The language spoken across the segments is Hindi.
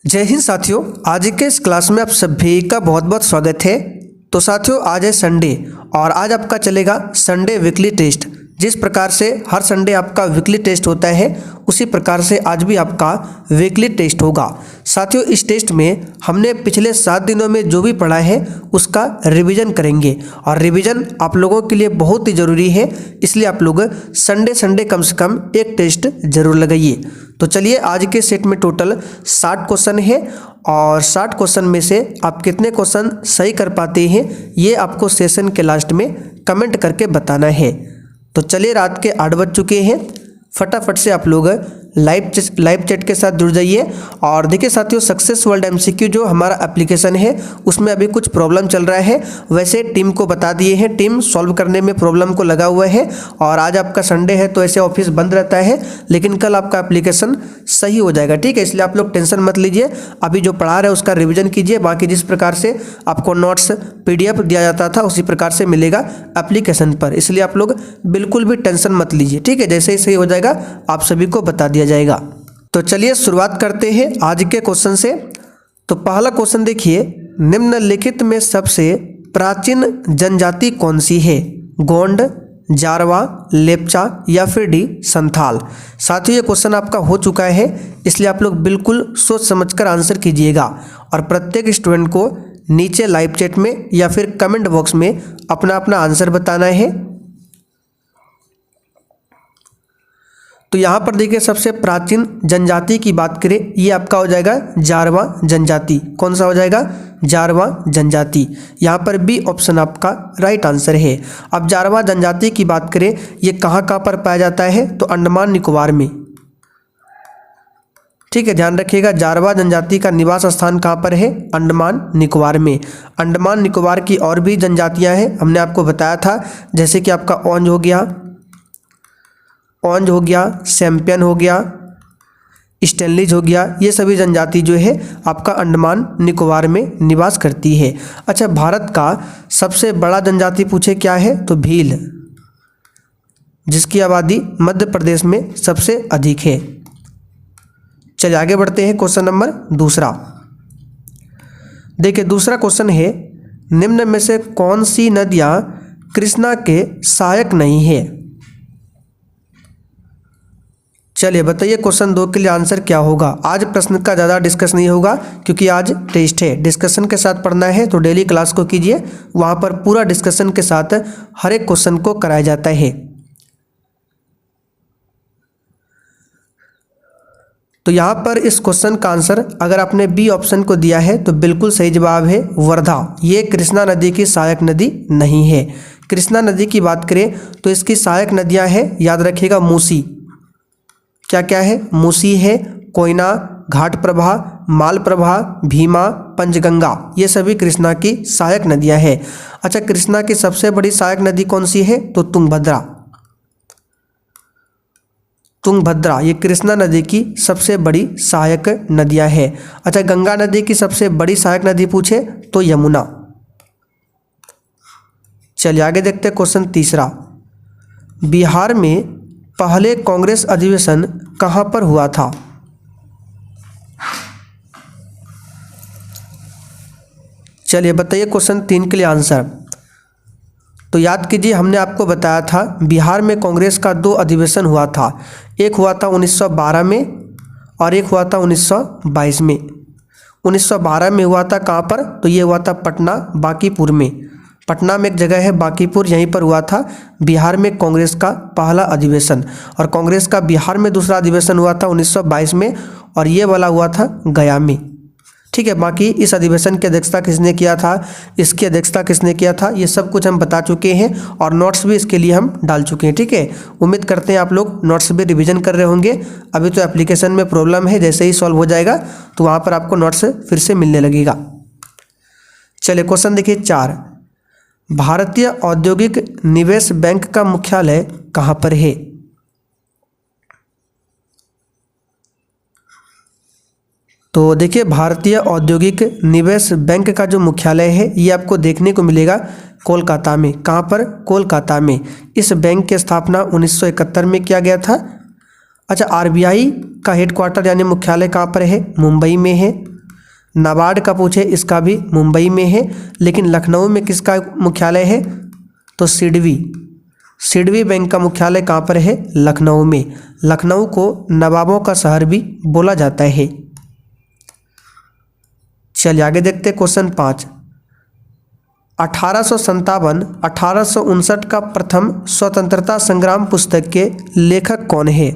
जय हिंद साथियों, आज के इस क्लास में आप सभी का बहुत बहुत स्वागत है। तो साथियों, आज है संडे और आज आपका चलेगा संडे वीकली टेस्ट। जिस प्रकार से हर संडे आपका वीकली टेस्ट होता है उसी प्रकार से आज भी आपका वीकली टेस्ट होगा। साथियों, इस टेस्ट में हमने पिछले 7 दिनों में जो भी पढ़ा है उसका रिवीजन करेंगे और रिवीजन आप लोगों के लिए बहुत ही ज़रूरी है, इसलिए आप लोग संडे कम से कम एक टेस्ट ज़रूर लगाइए। तो चलिए, आज के सेट में टोटल 60 क्वेश्चन है और 60 क्वेश्चन में से आप कितने क्वेश्चन सही कर पाते हैं ये आपको सेशन के लास्ट में कमेंट करके बताना है। तो चलिए, रात के 8 बज चुके हैं, फटाफट से आप लोग लाइव चैट के साथ जुड़ जाइए। और देखिए साथियों, सक्सेस वर्ल्ड एमसीक्यू जो हमारा एप्लीकेशन है उसमें अभी कुछ प्रॉब्लम चल रहा है। वैसे टीम को बता दिए हैं, टीम सॉल्व करने में प्रॉब्लम को लगा हुआ है और आज आपका संडे है तो ऐसे ऑफिस बंद रहता है, लेकिन कल आपका एप्लीकेशन सही हो जाएगा। ठीक है, इसलिए आप लोग टेंशन मत लीजिए। अभी जो पढ़ा रहे हैं उसका रिविजन कीजिए, बाकी जिस प्रकार से आपको नोट्स PDF दिया जाता था उसी प्रकार से मिलेगा एप्लीकेशन पर, इसलिए आप लोग बिल्कुल भी टेंशन मत लीजिए। ठीक है, जैसे ही सही हो जाएगा आप सभी को बता दिया जाएगा। तो चलिए शुरुआत करते हैं आज के क्वेश्चन से। तो पहला क्वेश्चन देखिए, निम्नलिखित में सबसे प्राचीन जनजाति कौन सी है? गोंड, जारवा, लेप्चा या फिर डी संथाल। साथियों, ये क्वेश्चन आपका हो चुका है, इसलिए आप लोग बिल्कुल सोच समझकर आंसर कीजिएगा और प्रत्येक स्टूडेंट को नीचे लाइव चैट में या फिर कमेंट बॉक्स में अपना अपना आंसर बताना है। तो यहाँ पर देखिए, सबसे प्राचीन जनजाति की बात करें, ये आपका हो जाएगा जारवा जनजाति। कौन सा हो जाएगा? जारवा जनजाति। यहाँ पर बी ऑप्शन आपका राइट आंसर है। अब जारवा जनजाति की बात करें, ये कहाँ पर पाया जाता है? तो अंडमान निकोबार में। ठीक है, ध्यान रखिएगा, जारवा जनजाति का निवास स्थान कहाँ पर है? अंडमान निकोबार में। अंडमान निकोबार की और भी जनजातियाँ हैं, हमने आपको बताया था, जैसे कि आपका ओंज हो गया, सैम्पियन हो गया, स्टेनलीज हो गया। ये सभी जनजाति जो है आपका अंडमान निकोबार में निवास करती है। अच्छा, भारत का सबसे बड़ा जनजाति पूछे क्या है? तो भील, जिसकी आबादी मध्य प्रदेश में सबसे अधिक है। चलिए आगे बढ़ते हैं, क्वेश्चन नंबर दूसरा। देखिए, दूसरा क्वेश्चन है, निम्न में से कौन सी नदियाँ कृष्णा के सहायक नहीं है? चलिए बताइए, क्वेश्चन 2 के लिए आंसर क्या होगा? आज प्रश्न का ज़्यादा डिस्कस नहीं होगा क्योंकि आज टेस्ट है। डिस्कशन के साथ पढ़ना है तो डेली क्लास को कीजिए, वहाँ पर पूरा डिस्कशन के साथ हर एक क्वेश्चन को कराया जाता है। तो यहाँ पर इस क्वेश्चन का आंसर अगर आपने बी ऑप्शन को दिया है तो बिल्कुल सही जवाब है, वर्धा। ये कृष्णा नदी की सहायक नदी नहीं है। कृष्णा नदी की बात करें तो इसकी सहायक नदियाँ हैं, याद रखिएगा, मूसी। क्या है? मूसी है, कोयना, घाट प्रभा, माल प्रभा, भीमा, पंचगंगा, ये सभी कृष्णा की सहायक नदियां हैं। अच्छा, कृष्णा की सबसे बड़ी सहायक नदी कौन सी है? तो तुंगभद्रा, ये कृष्णा नदी की सबसे बड़ी सहायक नदियां हैं। अच्छा, गंगा नदी की सबसे बड़ी सहायक नदी पूछे तो यमुना। चलिए आगे देखते हैं, क्वेश्चन तीसरा। बिहार में पहले कांग्रेस अधिवेशन कहाँ पर हुआ था? चलिए बताइए, क्वेश्चन 3 के लिए आंसर। तो याद कीजिए, हमने आपको बताया था बिहार में कांग्रेस का 2 अधिवेशन हुआ था। एक हुआ था 1912 में और एक हुआ था 1922 में। 1912 में हुआ था कहाँ पर? तो ये हुआ था पटना बांकीपुर में। पटना में एक जगह है बांकीपुर, यहीं पर हुआ था बिहार में कांग्रेस का पहला अधिवेशन। और कांग्रेस का बिहार में दूसरा अधिवेशन हुआ था 1922 में और ये वाला हुआ था गया में। ठीक है, बाकी इस अधिवेशन की अध्यक्षता किसने किया था, इसकी अध्यक्षता किसने किया था, ये सब कुछ हम बता चुके हैं और नोट्स भी इसके लिए हम डाल चुके हैं। ठीक है, उम्मीद करते हैं आप लोग नोट्स भी रिवीजन कर रहे होंगे। अभी तो एप्लीकेशन में प्रॉब्लम है, जैसे ही सॉल्व हो जाएगा तो वहाँ पर आपको नोट्स फिर से मिलने लगेगा। चलिए क्वेश्चन देखिए 4। भारतीय औद्योगिक निवेश बैंक का मुख्यालय कहाँ पर है? तो देखिए, भारतीय औद्योगिक निवेश बैंक का जो मुख्यालय है ये आपको देखने को मिलेगा कोलकाता में। कहाँ पर? कोलकाता में। इस बैंक की स्थापना 1971 में किया गया था। अच्छा, RBI का हेडक्वार्टर यानी मुख्यालय कहाँ पर है? मुंबई में है। नाबार्ड का पूछे इसका भी मुंबई में है, लेकिन लखनऊ में किसका मुख्यालय है? तो सिडवी बैंक का मुख्यालय कहाँ पर है? लखनऊ में। लखनऊ को नवाबों का शहर भी बोला जाता है। चलिए आगे देखते हैं क्वेश्चन 5। 1857-1859 का प्रथम स्वतंत्रता संग्राम पुस्तक के लेखक कौन है?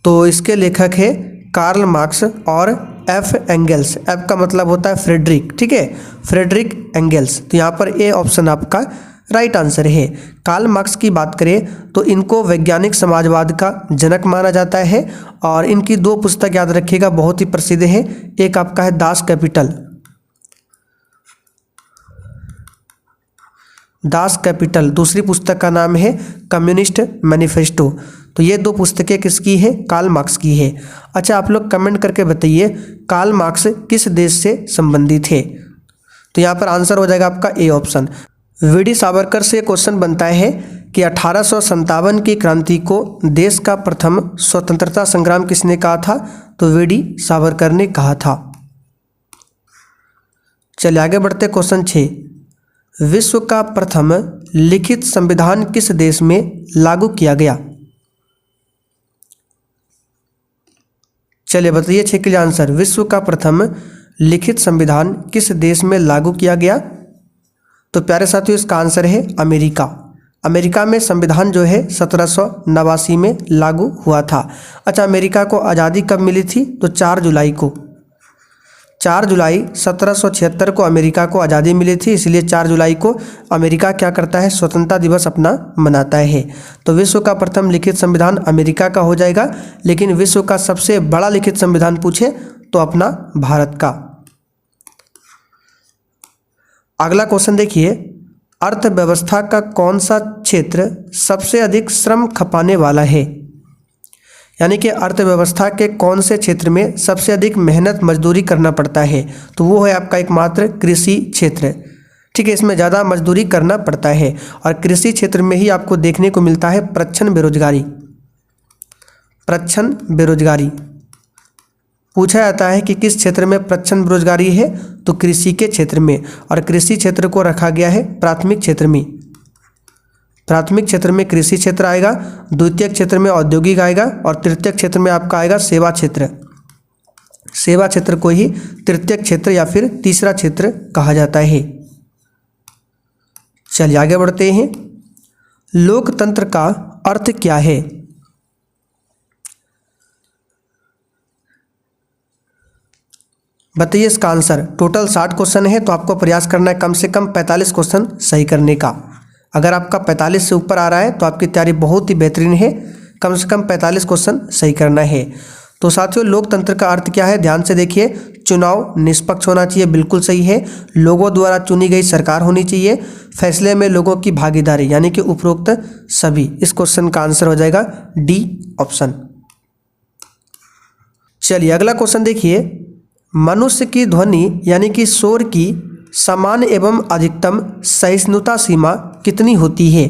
तो इसके लेखक है कार्ल मार्क्स और एफ एंगल्स। एफ का मतलब होता है फ्रेडरिक, ठीक है, फ्रेडरिक एंगल्स। तो यहाँ पर ए ऑप्शन आपका राइट आंसर है। कार्ल मार्क्स की बात करें तो इनको वैज्ञानिक समाजवाद का जनक माना जाता है और इनकी 2 पुस्तक याद रखिएगा बहुत ही प्रसिद्ध है। एक आपका है दास कैपिटल, दूसरी पुस्तक का नाम है कम्युनिस्ट मैनिफेस्टो। तो ये 2 पुस्तकें किसकी है? कार्ल मार्क्स की है। अच्छा, आप लोग कमेंट करके बताइए कार्ल मार्क्स किस देश से संबंधित है? तो यहाँ पर आंसर हो जाएगा आपका ए ऑप्शन। वीडी सावरकर से क्वेश्चन बनता है कि 1857 की क्रांति को देश का प्रथम स्वतंत्रता संग्राम किसने कहा था? तो वीडी सावरकर ने कहा था। चलिए आगे बढ़ते क्वेश्चन 6। विश्व का प्रथम लिखित संविधान किस देश में लागू किया गया? चलिए बताइए 6 के लिए आंसर। विश्व का प्रथम लिखित संविधान किस देश में लागू किया गया? तो प्यारे साथियों इसका आंसर है अमेरिका। अमेरिका में संविधान जो है 1789 में लागू हुआ था। अच्छा, अमेरिका को आज़ादी कब मिली थी? तो 4 जुलाई 1776 को अमेरिका को आज़ादी मिली थी, इसलिए 4 जुलाई को अमेरिका क्या करता है? स्वतंत्रता दिवस अपना मनाता है। तो विश्व का प्रथम लिखित संविधान अमेरिका का हो जाएगा, लेकिन विश्व का सबसे बड़ा लिखित संविधान पूछे तो अपना भारत का। अगला क्वेश्चन देखिए, अर्थव्यवस्था का कौन सा क्षेत्र सबसे अधिक श्रम खपाने वाला है? यानी कि अर्थव्यवस्था के कौन से क्षेत्र में सबसे अधिक मेहनत मजदूरी करना पड़ता है? तो वो है आपका एकमात्र कृषि क्षेत्र, ठीक है। इसमें ज़्यादा मजदूरी करना पड़ता है और कृषि क्षेत्र में ही आपको देखने को मिलता है प्रच्छन्न बेरोजगारी। पूछा जाता है कि किस क्षेत्र में प्रच्छन्न बेरोजगारी है? तो कृषि के क्षेत्र में, और कृषि क्षेत्र को रखा गया है प्राथमिक क्षेत्र में। प्राथमिक क्षेत्र में कृषि क्षेत्र आएगा, द्वितीय क्षेत्र में औद्योगिक आएगा और तृतीय क्षेत्र में आपका आएगा सेवा क्षेत्र। सेवा क्षेत्र को ही तृतीय क्षेत्र या फिर तीसरा क्षेत्र कहा जाता है। चलिए आगे बढ़ते हैं। लोकतंत्र का अर्थ क्या है? बताइए इसका आंसर। टोटल 60 क्वेश्चन है, तो आपको प्रयास करना है कम से कम 45 क्वेश्चन सही करने का। अगर आपका 45 से ऊपर आ रहा है तो आपकी तैयारी बहुत ही बेहतरीन है। कम से कम 45 क्वेश्चन सही करना है। तो साथियों, लोकतंत्र का अर्थ क्या है? ध्यान से देखिए। चुनाव निष्पक्ष होना चाहिए, बिल्कुल सही है। लोगों द्वारा चुनी गई सरकार होनी चाहिए। फैसले में लोगों की भागीदारी, यानी कि उपरोक्त सभी। इस क्वेश्चन का आंसर हो जाएगा डी ऑप्शन। चलिए अगला क्वेश्चन देखिए। मनुष्य की ध्वनि यानी कि शोर की सामान्य एवं अधिकतम सहिष्णुता सीमा कितनी होती है?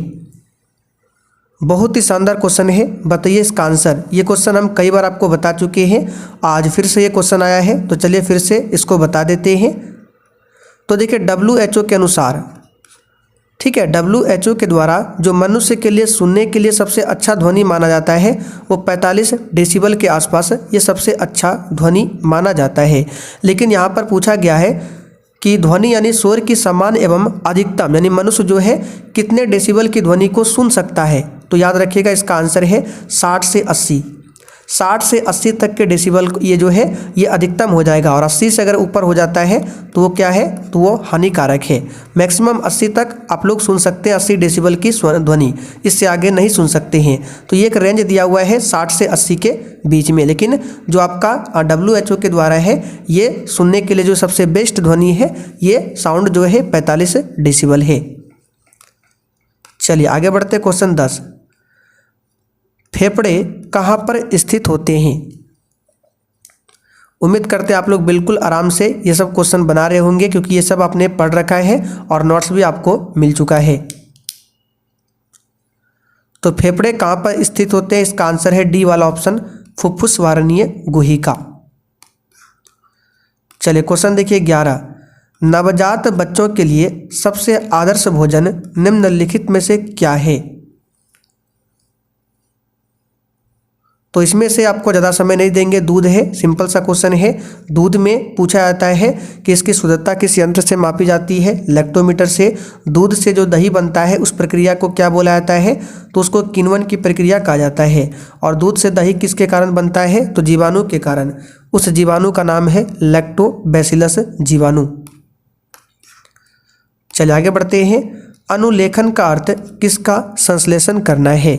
बहुत ही शानदार क्वेश्चन है, बताइए इसका आंसर। ये क्वेश्चन हम कई बार आपको बता चुके हैं, आज फिर से ये क्वेश्चन आया है, तो चलिए फिर से इसको बता देते हैं। तो देखिए WHO के अनुसार, ठीक है, WHO के द्वारा जो मनुष्य के लिए सुनने के लिए सबसे अच्छा ध्वनि माना जाता है वो 45 डेसिबल के आसपास ये सबसे अच्छा ध्वनि माना जाता है। लेकिन यहाँ पर पूछा गया है कि ध्वनि यानी शोर की सामान्य एवं अधिकतम, यानी मनुष्य जो है कितने डेसिबल की ध्वनि को सुन सकता है? तो याद रखिएगा इसका आंसर है 60 से 80। 60 से 80 तक के डेसिबल ये जो है ये अधिकतम हो जाएगा, और 80 से अगर ऊपर हो जाता है तो वो क्या है? तो वो हानिकारक है। मैक्सिमम 80 तक आप लोग सुन सकते हैं, 80 डेसिबल की ध्वनि, इससे आगे नहीं सुन सकते हैं। तो ये एक रेंज दिया हुआ है 60 से 80 के बीच में। लेकिन जो आपका WHO के द्वारा है, ये सुनने के लिए जो सबसे बेस्ट ध्वनि है, ये साउंड जो है 45 डेसिबल है। चलिए आगे बढ़ते क्वेश्चन 10। फेफड़े कहाँ पर स्थित होते हैं? उम्मीद करते हैं आप लोग बिल्कुल आराम से ये सब क्वेश्चन बना रहे होंगे, क्योंकि ये सब आपने पढ़ रखा है और नोट्स भी आपको मिल चुका है। तो फेफड़े कहाँ पर स्थित होते हैं? इसका आंसर है डी वाला ऑप्शन, फुफ्फुस वारणीय गुहिका। चलिए क्वेश्चन देखिए 11, नवजात बच्चों के लिए सबसे आदर्श भोजन निम्नलिखित में से क्या है। तो इसमें से आपको ज़्यादा समय नहीं देंगे, दूध है, सिंपल सा क्वेश्चन है। दूध में पूछा जाता है कि इसकी शुद्धता किस यंत्र से मापी जाती है, लैक्टोमीटर से। दूध से जो दही बनता है उस प्रक्रिया को क्या बोला जाता है, तो उसको किण्वन की प्रक्रिया कहा जाता है। और दूध से दही किसके कारण बनता है, तो जीवाणु के कारण। उस जीवाणु का नाम है लैक्टोबैसिलस जीवाणु। चलिए आगे बढ़ते हैं। अनुलेखन का अर्थ किसका संश्लेषण करना है।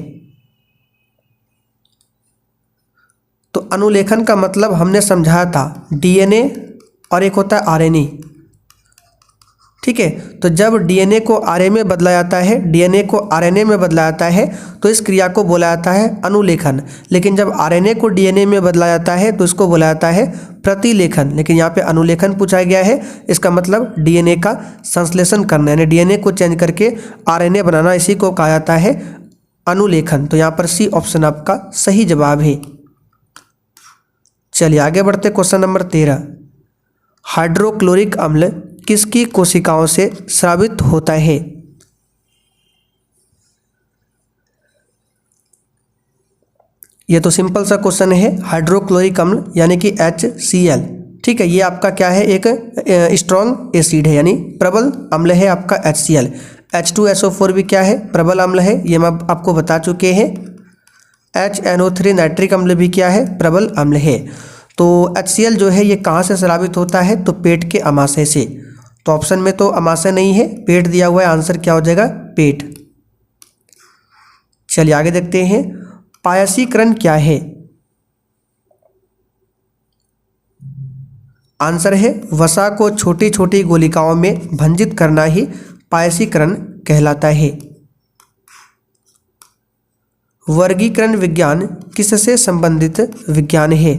तो अनुलेखन का मतलब हमने समझाया था, डीएनए और एक होता है आरएनए। ठीक है, तो जब डीएनए को आरएनए में बदला जाता है, डीएनए को आरएनए में बदला जाता है, तो इस क्रिया को बोला जाता है अनुलेखन। लेकिन जब आरएनए को डीएनए में बदला जाता है तो इसको बोला जाता है प्रतिलेखन। लेकिन यहाँ पे अनुलेखन पूछा गया है, इसका मतलब डीएनए का संश्लेषण करना, यानी डीएनए को चेंज करके आरएनए बनाना, इसी को कहा जाता है अनुलेखन। तो यहाँ पर सी ऑप्शन आपका सही जवाब है। चलिए आगे बढ़ते क्वेश्चन नंबर 13, हाइड्रोक्लोरिक अम्ल किसकी कोशिकाओं से स्रावित होता है। ये तो सिंपल सा क्वेश्चन है, हाइड्रोक्लोरिक अम्ल यानी कि HCl। ठीक है, ये आपका क्या है, एक स्ट्रॉन्ग एसिड है, यानी प्रबल अम्ल है आपका HCl। H2SO4 भी क्या है, प्रबल अम्ल है, ये हम आपको बता चुके हैं। HNO3 नाइट्रिक अम्ल भी क्या है, प्रबल अम्ल है। तो HCl जो है ये कहाँ से स्रावित होता है, तो पेट के अमाशय से। तो ऑप्शन में तो अमाशय नहीं है, पेट दिया हुआ है, आंसर क्या हो जाएगा, पेट। चलिए आगे देखते हैं, पायसीकरण क्या है। आंसर है वसा को छोटी छोटी गोलिकाओं में भंजित करना ही पायसीकरण कहलाता है। वर्गीकरण विज्ञान किससे संबंधित विज्ञान है।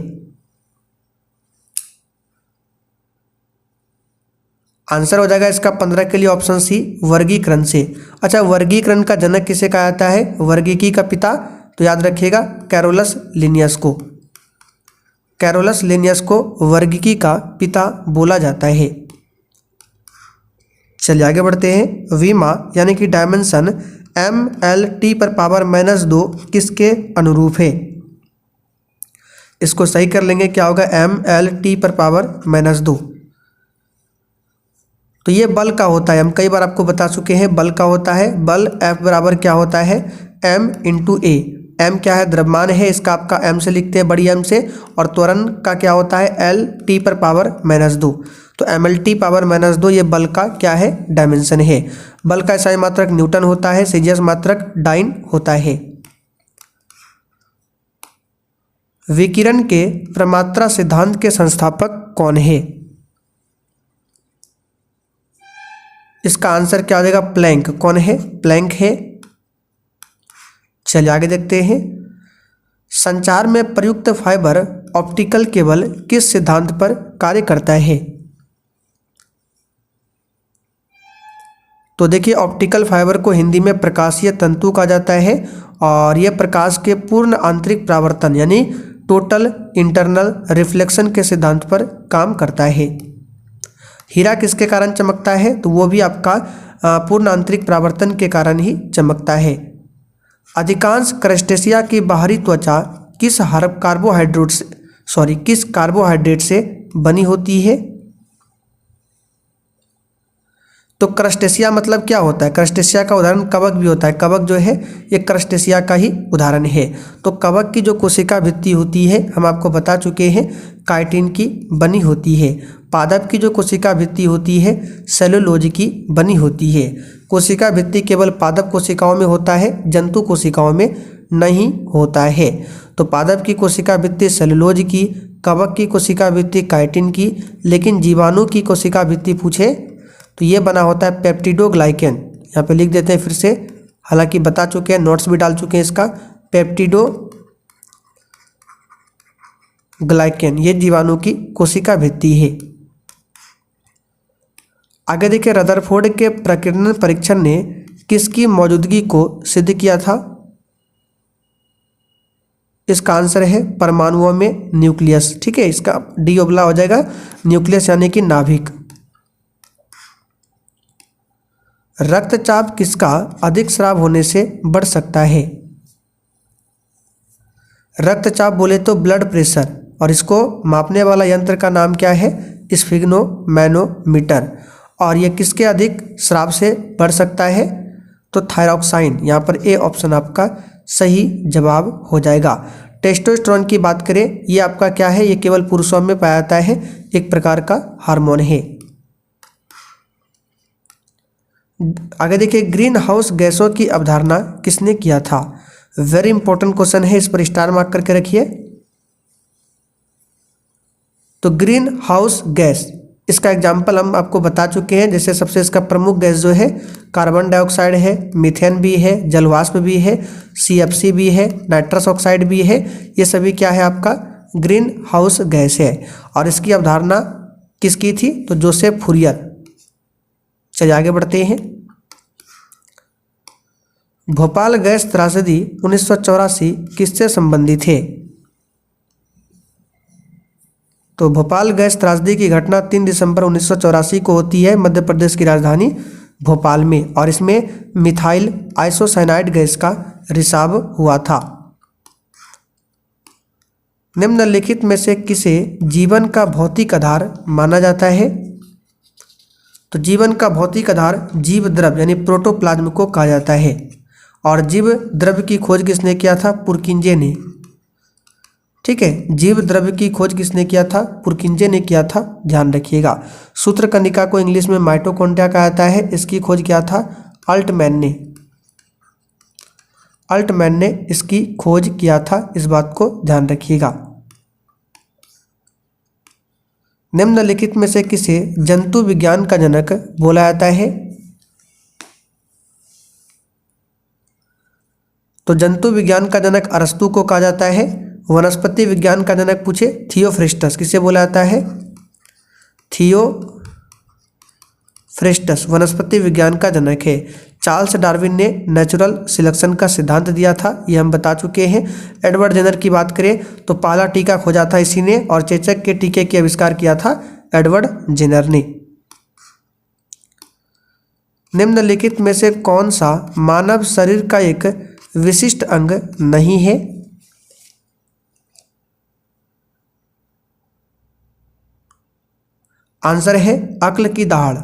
आंसर हो जाएगा इसका 15 के लिए ऑप्शन सी, वर्गीकरण से। अच्छा, वर्गीकरण का जनक किसे कहा जाता है, वर्गीकी का पिता, तो याद रखिएगा कैरोलस लिनियस को। कैरोलस लिनियस को वर्गीकी का पिता बोला जाता है। चलिए आगे बढ़ते हैं, विमा यानी कि डायमेंशन MLT पर पावर -2 किसके अनुरूप है। इसको सही कर लेंगे, क्या होगा, MLT पर पावर -2। तो ये बल का होता है, हम कई बार आपको बता चुके हैं, बल का होता है। बल F बराबर क्या होता है, M × A। M क्या है, द्रव्यमान है, इसका आपका M से लिखते हैं, बड़ी M से। और त्वरण का क्या होता है, LT पर पावर -2। तो MLT पावर -2 ये बल का क्या है, डायमेंशन है। बल का SI मात्रक न्यूटन होता है, सेल्सियस मात्रक डाइन होता है। विकिरण के प्रमात्रा सिद्धांत के संस्थापक कौन है। इसका आंसर क्या हो जाएगा, प्लैंक। कौन है, प्लैंक है। चलिए आगे देखते हैं, संचार में प्रयुक्त फाइबर ऑप्टिकल केबल किस सिद्धांत पर कार्य करता है। तो देखिए, ऑप्टिकल फाइबर को हिंदी में प्रकाशीय तंतु कहा जाता है, और यह प्रकाश के पूर्ण आंतरिक परावर्तन यानी टोटल इंटरनल रिफ्लेक्शन के सिद्धांत पर काम करता है। हीरा किसके कारण चमकता है, तो वो भी आपका पूर्ण आंतरिक परावर्तन के कारण ही चमकता है। अधिकांश क्रस्टेशिया की बाहरी त्वचा किस कार्बोहाइड्रेट से बनी होती है। तो क्रस्टेशिया मतलब क्या होता है, क्रस्टेशिया का उदाहरण कवक भी होता है। कवक जो है ये क्रस्टेशिया का ही उदाहरण है। तो कवक की जो कोशिका भित्ति होती है, हम आपको बता चुके हैं, काइटिन की बनी होती है। पादप की जो कोशिका भित्ति होती है, सेलुलोज की बनी होती है। कोशिका भित्ति केवल पादप कोशिकाओं में होता है, जंतु कोशिकाओं में नहीं होता है। तो पादप की कोशिका भित्ति सेलुलोज की, कवक की कोशिका भित्ति काइटिन की, लेकिन जीवाणु की कोशिका भित्ति पूछे तो ये बना होता है पेप्टिडोग्लाइकेन। यहाँ पे लिख देते हैं फिर से, हालांकि बता चुके हैं, नोट्स भी डाल चुके हैं इसका। पेप्टिडोग्लाइकेन ये जीवाणु की कोशिका भित्ति है। आगे देखिए, रदरफोर्ड के प्रकीर्णन परीक्षण ने किसकी मौजूदगी को सिद्ध किया था। इसका आंसर है परमाणुओं में न्यूक्लियस। ठीक है, इसका डी ओबला हो जाएगा, न्यूक्लियस यानी कि नाभिक। रक्तचाप किसका अधिक स्राव होने से बढ़ सकता है? रक्तचाप बोले तो ब्लड प्रेशर, और इसको मापने वाला यंत्र का नाम क्या है? स्फिग्नोमैनोमीटर। और यह किसके अधिक स्राव से बढ़ सकता है? तो थायरॉक्साइन। यहाँ पर ए ऑप्शन आपका सही जवाब हो जाएगा। टेस्टोस्टेरोन की बात करें, ये आपका क्या है? ये केवल पुरुषों में पाया जाता है, एक प्रकार का हार्मोन है। आगे देखिए, ग्रीन हाउस गैसों की अवधारणा किसने किया था? वेरी इंपॉर्टेंट क्वेश्चन है, इस पर स्टार मार्क करके रखिए। तो ग्रीन हाउस गैस, इसका एग्जाम्पल हम आपको बता चुके हैं। जैसे सबसे इसका प्रमुख गैस जो है कार्बन डाइऑक्साइड है, मीथेन भी है, जलवाष्प भी है, CFC भी है, नाइट्रस ऑक्साइड भी है। ये सभी क्या है? आपका ग्रीन हाउस गैस है। और इसकी अवधारणा किसकी थी? तो जोसेफ फूरियर। चलिए आगे बढ़ते हैं। भोपाल गैस त्रासदी 1984 किससे संबंधित है? तो भोपाल गैस त्रासदी की घटना 3 दिसंबर 1984 को होती है मध्य प्रदेश की राजधानी भोपाल में, और इसमें मिथाइल आइसोसाइनाइड गैस का रिसाव हुआ था। निम्नलिखित में से किसे जीवन का भौतिक आधार माना जाता है? तो जीवन का भौतिक आधार जीव द्रव्य यानी प्रोटोप्लाज्म को कहा जाता है। और जीव द्रव्य की खोज किसने किया था? पुरकिंजे ने। ठीक है, जीव द्रव्य की खोज किसने किया था? पुरकिंजे ने किया था, ध्यान रखिएगा। सूत्रकनिका को इंग्लिश में माइटोकॉन्ड्रिया कहा जाता है, इसकी खोज किया था अल्टमैन ने। अल्टमैन ने इसकी खोज किया था, इस बात को ध्यान रखिएगा। निम्नलिखित में से किसे जंतु विज्ञान का जनक बोला जाता है? तो जंतु विज्ञान का जनक अरस्तु को कहा जाता है। वनस्पति विज्ञान का जनक पूछे, थियोफ्रेस्टस। किसे बोला जाता है? थियोफ्रेस्टस वनस्पति विज्ञान का जनक है। चार्ल्स डार्विन ने नेचुरल सिलेक्शन का सिद्धांत दिया था, ये हम बता चुके हैं। एडवर्ड जेनर की बात करें तो पहला टीका खोजा था इसी ने, और चेचक के टीके की आविष्कार किया था एडवर्ड जेनर ने। निम्नलिखित में से कौन सा मानव शरीर का एक विशिष्ट अंग नहीं है? आंसर है अक्ल की दाढ़।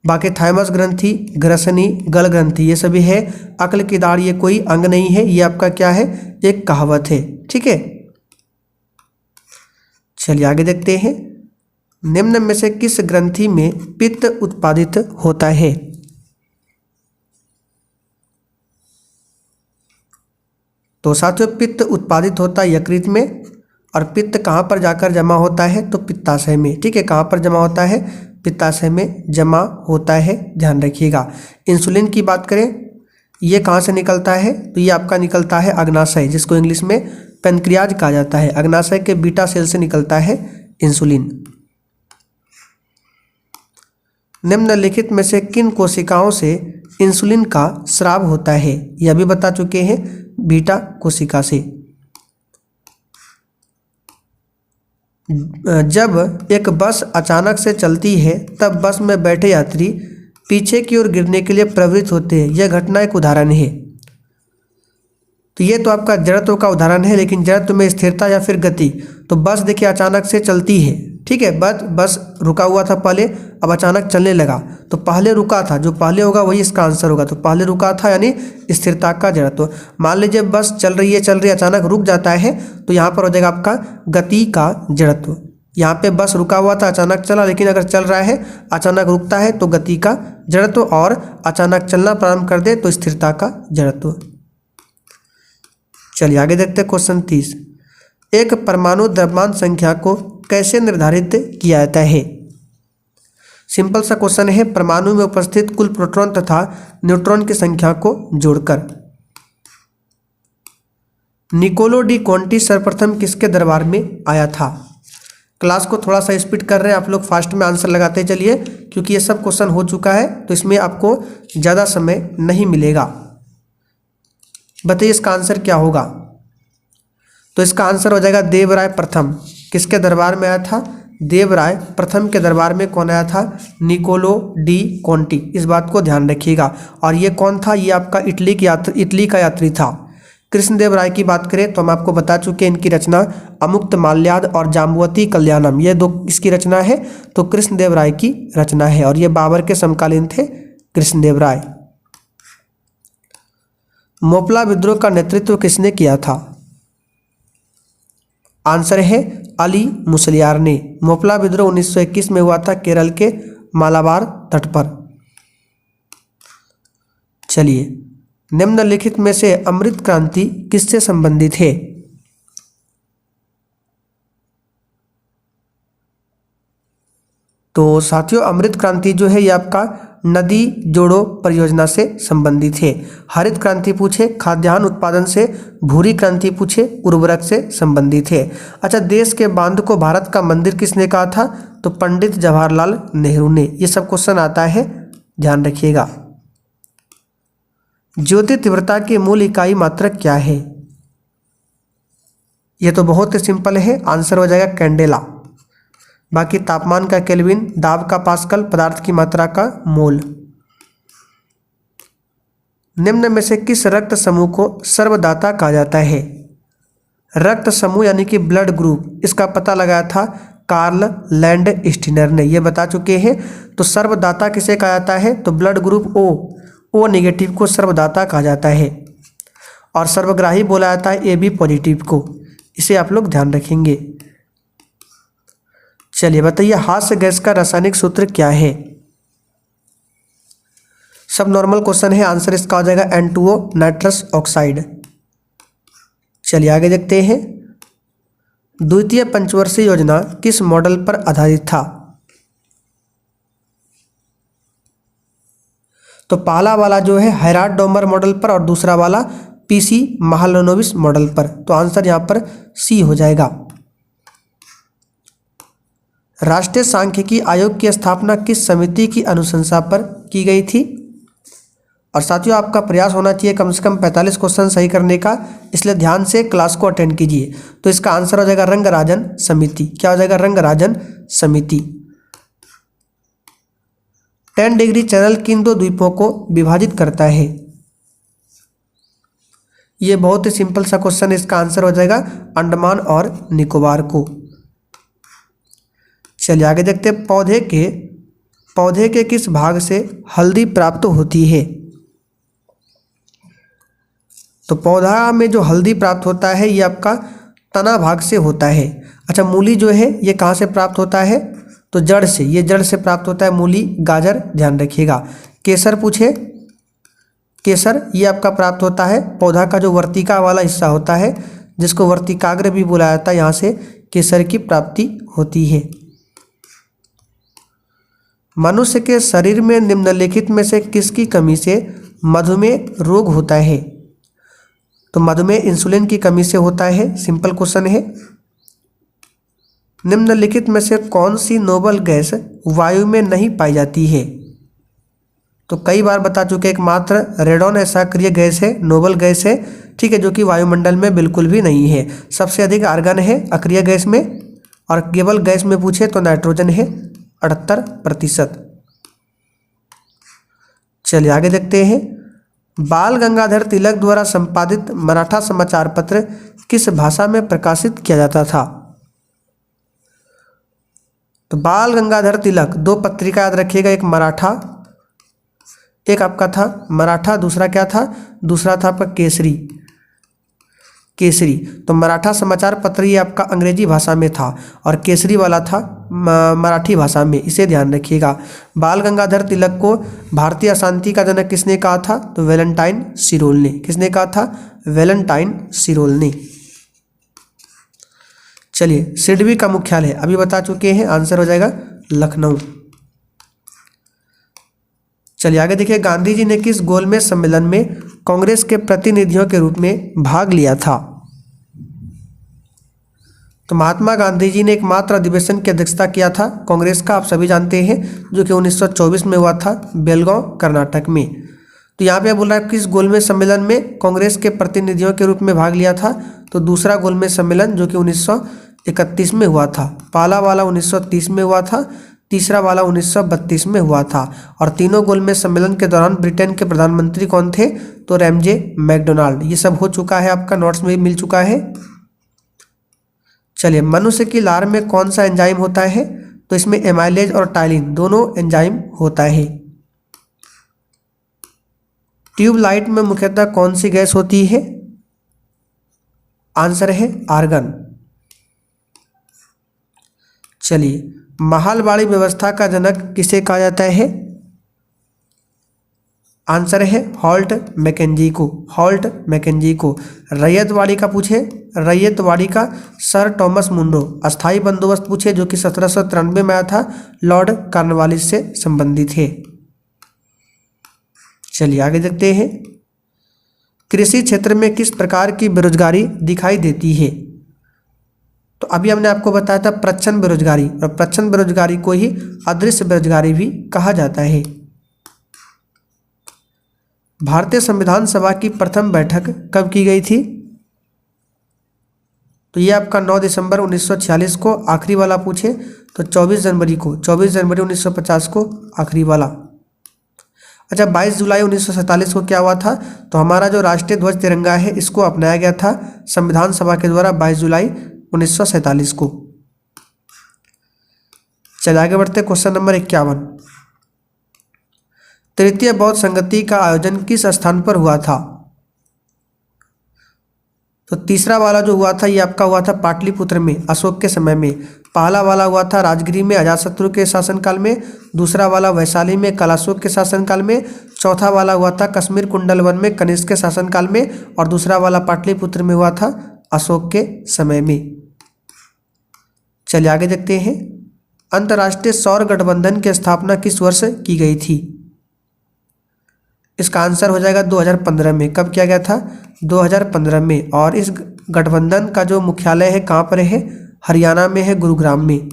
बाकी थाइमस ग्रंथि, ग्रसनी, गल ग्रंथि ये सभी है। अक्ल की दाढ़ ये कोई अंग नहीं है, ये आपका क्या है? एक कहावत है। ठीक है, चलिए आगे देखते हैं। निम्न में से किस ग्रंथि में पित्त उत्पादित होता है? तो साथियों, पित्त उत्पादित होता है यकृत में, और पित्त कहाँ पर जाकर जमा होता है? तो पित्ताशय में। ठीक है, कहाँ पर जमा होता है? पित्ताशय में जमा होता है, ध्यान रखिएगा। इंसुलिन की बात करें, ये कहाँ से निकलता है? तो ये आपका निकलता है अग्नाशय, जिसको इंग्लिश में पैनक्रियाज कहा जाता है। अग्नाशय के बीटा सेल से निकलता है इंसुलिन। निम्नलिखित में से किन कोशिकाओं से इंसुलिन का स्राव होता है? यह भी बता चुके हैं, बीटा कोशिका से। जब एक बस अचानक से चलती है तब बस में बैठे यात्री पीछे की ओर गिरने के लिए प्रवृत्त होते हैं, यह घटना एक उदाहरण है। तो ये तो आपका जड़त्व का उदाहरण है, लेकिन जड़त्व में स्थिरता या फिर गति। तो बस देखिए अचानक से चलती है, ठीक है, बस रुका हुआ था पहले, अब अचानक चलने लगा। तो पहले रुका था, जो पहले होगा वही इसका आंसर होगा। तो पहले रुका था यानी स्थिरता का जड़त्व। मान लीजिए बस चल रही है अचानक रुक जाता है, तो यहाँ पर हो जाएगा आपका गति का जड़त्व। यहाँ पे बस रुका हुआ था, अचानक चला, लेकिन अगर चल रहा है अचानक रुकता है तो गति का जड़त्व, और अचानक चलना प्रारंभ कर दे तो स्थिरता का जड़त्व। चलिए आगे देखते हैं क्वेश्चन 30। एक परमाणु द्रव्यमान संख्या को कैसे निर्धारित किया जाता है? सिंपल सा क्वेश्चन है, परमाणु में उपस्थित कुल प्रोटॉन तथा न्यूट्रॉन की संख्या को जोड़कर। निकोलो डी क्वांटी सर्वप्रथम किसके दरबार में आया था? क्लास को थोड़ा सा स्पीड कर रहे हैं आप लोग, फास्ट में आंसर लगाते चलिए, क्योंकि ये सब क्वेश्चन हो चुका है तो इसमें आपको ज़्यादा समय नहीं मिलेगा। बताइए इसका आंसर क्या होगा? तो इसका आंसर हो जाएगा देवराय प्रथम। किसके दरबार में आया था? देवराय प्रथम के दरबार में कौन आया था? Niccolo de Conti. इस बात को ध्यान रखिएगा। और ये कौन था? ये आपका इटली का यात्री था। कृष्णदेव राय की बात करें तो हम आपको बता चुके हैं इनकी रचना अमुक्त माल्याद और जाम्बवती कल्याणम, ये दो किसकी रचना है? तो कृष्णदेव राय की रचना है। और ये बाबर के समकालीन थे कृष्णदेव राय। मोपला विद्रोह का नेतृत्व किसने किया था? आंसर है अली मुसलियार ने। मोपला विद्रोह 1921 में हुआ था केरल के मालाबार तट पर। चलिए, निम्नलिखित में से अमृत क्रांति किससे संबंधित है? तो साथियों, अमृत क्रांति जो है ये आपका नदी जोड़ो परियोजना से संबंधित है। हरित क्रांति पूछे खाद्यान्न उत्पादन से, भूरी क्रांति पूछे उर्वरक से संबंधित है। अच्छा, देश के बांध को भारत का मंदिर किसने कहा था? तो पंडित जवाहरलाल नेहरू ने। ये सब क्वेश्चन आता है, ध्यान रखिएगा। ज्योति तीव्रता की मूल इकाई मात्रक क्या है? यह तो बहुत ही सिंपल है, आंसर हो जाएगा कैंडेला। बाकी तापमान का केल्विन, दाब का पास्कल, पदार्थ की मात्रा का मोल। निम्न में से किस रक्त समूह को सर्वदाता कहा जाता है? रक्त समूह यानी कि ब्लड ग्रुप, इसका पता लगाया था कार्ल लैंड स्टीनर ने, ये बता चुके हैं। तो सर्वदाता किसे कहा जाता है? तो ब्लड ग्रुप ओ नेगेटिव को सर्वदाता कहा जाता है। और सर्वग्राही बोला जाता है AB पॉजिटिव को। इसे आप लोग ध्यान रखेंगे। चलिए बताइए, हास्य गैस का रासायनिक सूत्र क्या है? सब नॉर्मल क्वेश्चन है, आंसर इसका हो जाएगा N2O नाइट्रस ऑक्साइड। चलिए आगे देखते हैं। द्वितीय पंचवर्षीय योजना किस मॉडल पर आधारित था? तो पहला वाला जो है हैराड डोमर मॉडल पर और दूसरा वाला PC महालनोबिस मॉडल पर। तो आंसर यहाँ पर C हो जाएगा। राष्ट्रीय सांख्यिकी आयोग की स्थापना किस समिति की अनुशंसा पर की गई थी? और साथियों, आपका प्रयास होना चाहिए कम से कम 45 क्वेश्चन सही करने का, इसलिए ध्यान से क्लास को अटेंड कीजिए। तो इसका आंसर हो जाएगा रंगराजन समिति। क्या हो जाएगा? रंगराजन समिति। 10 डिग्री चैनल किन दो द्वीपों को विभाजित करता है? ये बहुत ही सिंपल सा क्वेश्चन, इसका आंसर हो जाएगा अंडमान और निकोबार को। चलिए आगे देखते हैं। पौधे के किस भाग से हल्दी प्राप्त होती है? तो पौधा में जो हल्दी प्राप्त होता है ये आपका तना भाग से होता है। अच्छा, मूली जो है ये कहाँ से प्राप्त होता है? तो जड़ से, ये जड़ से प्राप्त होता है मूली, गाजर, ध्यान रखिएगा। केसर पूछे, केसर ये आपका प्राप्त होता है पौधा का जो वर्तिका वाला हिस्सा होता है, जिसको वर्तिकाग्र भी बुलाया जाता है, यहाँ से केसर की प्राप्ति होती है। मनुष्य के शरीर में निम्नलिखित में से किसकी कमी से मधुमेह रोग होता है? तो मधुमेह इंसुलिन की कमी से होता है, सिंपल क्वेश्चन है। निम्नलिखित में से कौन सी नोबल गैस वायु में नहीं पाई जाती है? तो कई बार बता चुके, एकमात्र रेडॉन ऐसा अक्रिय गैस है, नोबल गैस है, ठीक है, जो कि वायुमंडल में बिल्कुल भी नहीं है। सबसे अधिक आर्गन है अक्रिय गैस में, और केवल गैस में पूछे तो नाइट्रोजन है 78%। चलिए आगे देखते हैं। बाल गंगाधर तिलक द्वारा संपादित मराठा समाचार पत्र किस भाषा में प्रकाशित किया जाता था? तो बाल गंगाधर तिलक, दो पत्रिका याद रखिएगा, एक मराठा, एक आपका था मराठा, दूसरा क्या था? दूसरा था आपका केसरी। तो मराठा समाचार पत्र ये आपका अंग्रेजी भाषा में था, और केसरी वाला था मराठी भाषा में, इसे ध्यान रखिएगा। बाल गंगाधर तिलक को भारतीय अशांति का जनक किसने कहा था? तो वैलेंटाइन सिरोल ने। किसने कहा था? वैलेंटाइन सिरोल ने। चलिए, सिडबी का मुख्यालय अभी बता चुके हैं, आंसर हो जाएगा लखनऊ। चलिए आगे देखिए। गांधी जी ने किस गोलमेज सम्मेलन में कांग्रेस के प्रतिनिधियों के रूप में भाग लिया था? तो महात्मा गांधी जी ने एकमात्र अधिवेशन की अध्यक्षता किया था कांग्रेस का, आप सभी जानते हैं, जो कि 1924 में हुआ था बेलगांव कर्नाटक में। तो यहाँ पे बोल रहा है किस गोलमेज सम्मेलन में कांग्रेस के प्रतिनिधियों के रूप में भाग लिया था। तो दूसरा गोलमेज सम्मेलन जो कि 1931 में हुआ था। पहला वाला 1930 में हुआ था, तीसरा वाला 1932 में हुआ था। और तीनों गोलमेज सम्मेलन के दौरान ब्रिटेन के प्रधानमंत्री कौन थे? तो रैमजे मैकडोनाल्ड। ये सब हो चुका है, आपका नोट्स में मिल चुका है। चलिए, मनुष्य की लार में कौन सा एंजाइम होता है? तो इसमें एमाइलेज और टाइलिन दोनों एंजाइम होता है। ट्यूबलाइट में मुख्यतः कौन सी गैस होती है? आंसर है आर्गन। चलिए, महलवाड़ी व्यवस्था का जनक किसे कहा जाता है? आंसर है हॉल्ट मैकेंजी को। हॉल्ट मैकेंजी को। रैयतवाड़ी का पूछे, रैयतवाड़ी का सर टॉमस मुंडो। अस्थाई बंदोबस्त पूछे जो कि 1793 में आया था, लॉर्ड कॉर्नवालिस से संबंधित है। चलिए आगे देखते हैं। कृषि क्षेत्र में किस प्रकार की बेरोजगारी दिखाई देती है? तो अभी हमने आपको बताया था प्रच्छन्न बेरोजगारी, और प्रच्छन्न बेरोजगारी को ही अदृश्य बेरोजगारी भी कहा जाता है। भारतीय संविधान सभा की प्रथम बैठक कब की गई थी? तो ये आपका 9 दिसंबर 1946 को। आखिरी वाला पूछे तो 24 जनवरी को, 24 जनवरी 1950 को आखिरी वाला। अच्छा, 22 जुलाई 1947 को क्या हुआ था? तो हमारा जो राष्ट्रीय ध्वज तिरंगा है इसको अपनाया गया था संविधान सभा के द्वारा 22 जुलाई 1947 को। चलिए आगे बढ़ते, क्वेश्चन नंबर 51। तृतीय बौद्ध संगति का आयोजन किस स्थान पर हुआ था? तो तीसरा वाला जो हुआ था ये आपका हुआ था पाटलिपुत्र में, अशोक के समय में। पहला वाला हुआ था राजगिरी में अजातशत्रु के शासनकाल में। दूसरा वाला वैशाली में कलाशोक के शासनकाल में। चौथा वाला हुआ था कश्मीर कुंडलवन में कनिष्क के शासनकाल में। और दूसरा वाला पाटलिपुत्र में हुआ था अशोक के समय में। चलिए आगे देखते हैं। अंतर्राष्ट्रीय सौर गठबंधन की स्थापना किस वर्ष की गई थी? इसका आंसर हो जाएगा 2015 में। कब किया गया था? 2015 में। और इस गठबंधन का जो मुख्यालय है कहाँ पर है? हरियाणा में है, गुरुग्राम में।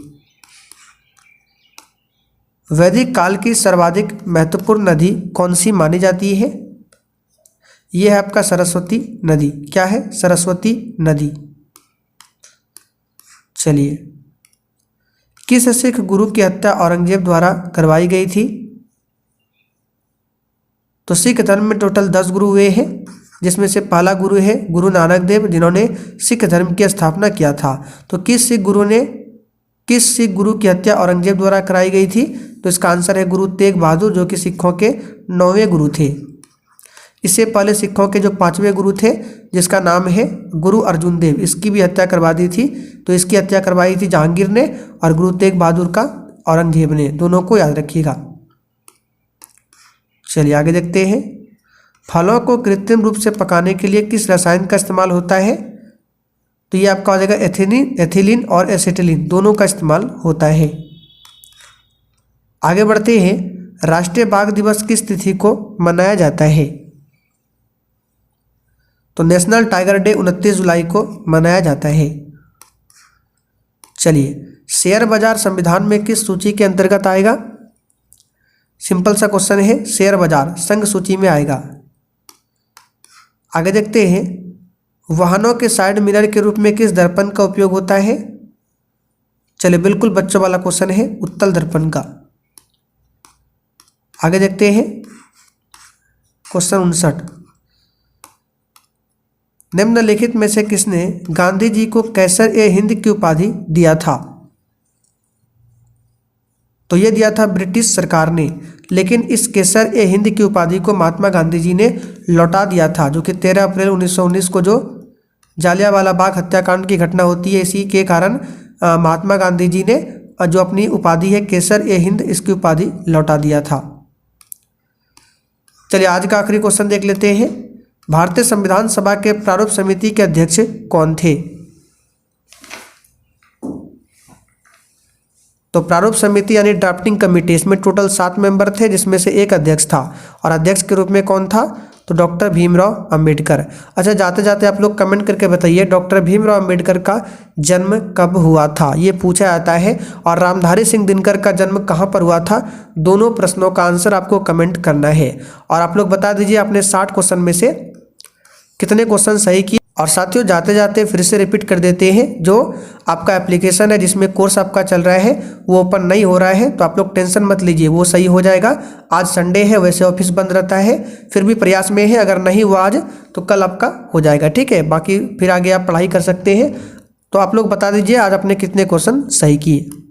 वैदिक काल की सर्वाधिक महत्वपूर्ण नदी कौन सी मानी जाती है? यह है आपका सरस्वती नदी। क्या है? सरस्वती नदी। चलिए, किस सिख गुरु की हत्या औरंगजेब द्वारा करवाई गई थी? तो सिख धर्म में टोटल 10 गुरु हुए हैं, जिसमें से पहला गुरु है गुरु नानक देव, जिन्होंने सिख धर्म की स्थापना किया था। तो किस सिख गुरु की हत्या औरंगजेब द्वारा कराई गई थी? तो इसका आंसर है गुरु तेग बहादुर, जो कि सिखों के 9वें गुरु थे। इससे पहले सिखों के जो 5वें गुरु थे, जिसका नाम है गुरु अर्जुन देव, इसकी भी हत्या करवा दी थी। तो इसकी हत्या करवाई थी जहांगीर ने, और गुरु तेग बहादुर का औरंगजेब ने। दोनों को याद रखिएगा। चलिए आगे देखते हैं। फलों को कृत्रिम रूप से पकाने के लिए किस रसायन का इस्तेमाल होता है? तो ये आपका हो जाएगा एथिलीन और एसिटिलीन, दोनों का इस्तेमाल होता है। आगे बढ़ते हैं। राष्ट्रीय बाघ दिवस किस तिथि को मनाया जाता है? तो नेशनल टाइगर डे 29 जुलाई को मनाया जाता है। चलिए, शेयर बाजार संविधान में किस सूची के अंतर्गत आएगा? सिंपल सा क्वेश्चन है, शेयर बाजार संघ सूची में आएगा। आगे देखते हैं। वाहनों के साइड मिरर के रूप में किस दर्पण का उपयोग होता है? चलिए, बिल्कुल बच्चों वाला क्वेश्चन है, उत्तल दर्पण का। आगे देखते हैं। क्वेश्चन 59। निम्नलिखित में से किसने गांधी जी को कैसर-ए-हिंद की उपाधि दिया था? तो यह दिया था ब्रिटिश सरकार ने, लेकिन इस कैसर-ए-हिंद की उपाधि को महात्मा गांधी जी ने लौटा दिया था, जो कि 13 अप्रैल 1919 को जो जालियांवाला बाग हत्याकांड की घटना होती है, इसी के कारण महात्मा गांधी जी ने जो अपनी उपाधि है कैसर-ए-हिंद, इसकी उपाधि लौटा दिया था। चलिए आज का आखिरी क्वेश्चन देख लेते हैं। भारतीय संविधान सभा के प्रारूप समिति के अध्यक्ष कौन थे? तो प्रारूप समिति यानी ड्राफ्टिंग कमेटी, इसमें टोटल 7 मेंबर थे, जिसमें से एक अध्यक्ष था। और अध्यक्ष के रूप में कौन था? तो डॉक्टर भीमराव अंबेडकर। अच्छा, जाते जाते आप लोग कमेंट करके बताइए डॉक्टर भीमराव अंबेडकर का जन्म कब हुआ था, ये पूछा जाता है। और रामधारी सिंह दिनकर का जन्म कहाँ पर हुआ था, दोनों प्रश्नों का आंसर आपको कमेंट करना है। और आप लोग बता दीजिए आपने 60 क्वेश्चन में से कितने क्वेश्चन सही किए। और साथियों जाते जाते फिर से रिपीट कर देते हैं, जो आपका एप्लीकेशन है जिसमें कोर्स आपका चल रहा है वो ओपन नहीं हो रहा है, तो आप लोग टेंशन मत लीजिए, वो सही हो जाएगा। आज संडे है, वैसे ऑफिस बंद रहता है, फिर भी प्रयास में है, अगर नहीं हुआ आज तो कल आपका हो जाएगा, ठीक है। बाकी फिर आगे आप पढ़ाई कर सकते हैं। तो आप लोग बता दीजिए आज आपने कितने क्वेश्चन सही किए।